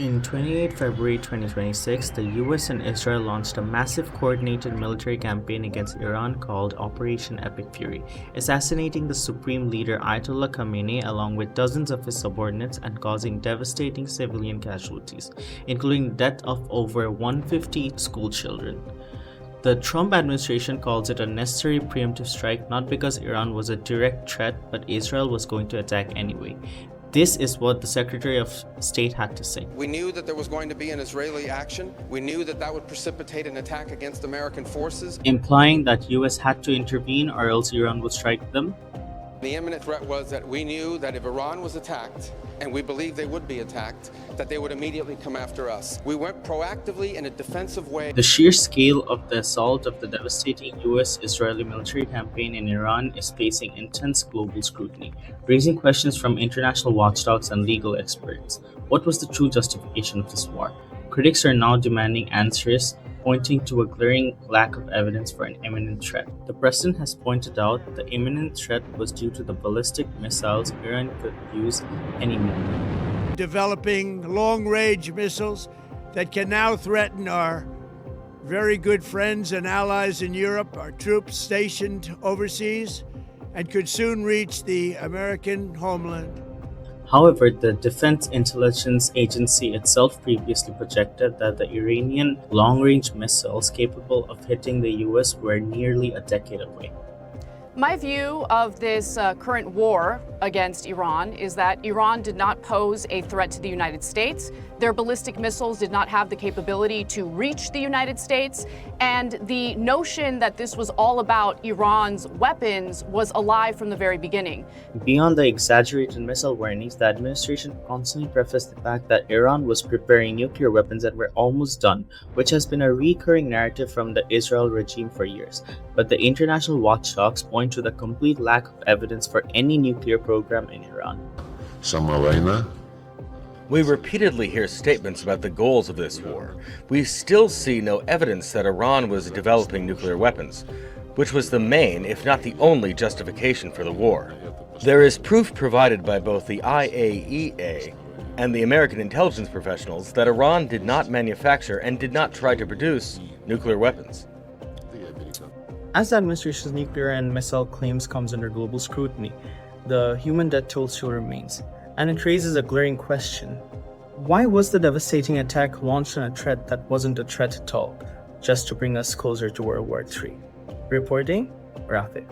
In 28 February 2026, the US and Israel launched a massive coordinated military campaign against Iran called Operation Epic Fury, assassinating the supreme leader Ayatollah Khamenei along with dozens of his subordinates and causing devastating civilian casualties, including the death of over 150 school children. The Trump administration calls it a necessary preemptive strike not because Iran was a direct threat, but Israel was going to attack anyway. This is what the Secretary of State had to say. We knew that there was going to be an Israeli action. We knew that that would precipitate an attack against American forces. Implying that US had to intervene or else Iran would strike them. The imminent threat was that we knew that if Iran was attacked, and we believed they would be attacked, that they would immediately come after us. We went proactively in a defensive way. The sheer scale of the assault of the devastating US-Israeli military campaign in Iran is facing intense global scrutiny, raising questions from international watchdogs and legal experts. What was the true justification of this war? Critics are now demanding answers, pointing to a glaring lack of evidence for an imminent threat. The president has pointed out the imminent threat was due to the ballistic missiles Iran could use any moment. Developing long-range missiles that can now threaten our very good friends and allies in Europe, our troops stationed overseas, and could soon reach the American homeland. However, the Defense Intelligence Agency itself previously projected that the Iranian long-range missiles capable of hitting the US were nearly a decade away. My view of this current war against Iran is that Iran did not pose a threat to the United States. Their ballistic missiles did not have the capability to reach the United States. And the notion that this was all about Iran's weapons was a lie from the very beginning. Beyond the exaggerated missile warnings, the administration constantly prefaced the fact that Iran was preparing nuclear weapons that were almost done, which has been a recurring narrative from the Israel regime for years. But the international watchdogs point to the complete lack of evidence for any nuclear program in Iran. We repeatedly hear statements about the goals of this war. We still see no evidence that Iran was developing nuclear weapons, which was the main, if not the only, justification for the war. There is proof provided by both the IAEA and the American intelligence professionals that Iran did not manufacture and did not try to produce nuclear weapons. As the administration's nuclear and missile claims comes under global scrutiny, the human death toll still remains, and it raises a glaring question. Why was the devastating attack launched on a threat that wasn't a threat at all, just to bring us closer to World War III? Reporting, Rafi.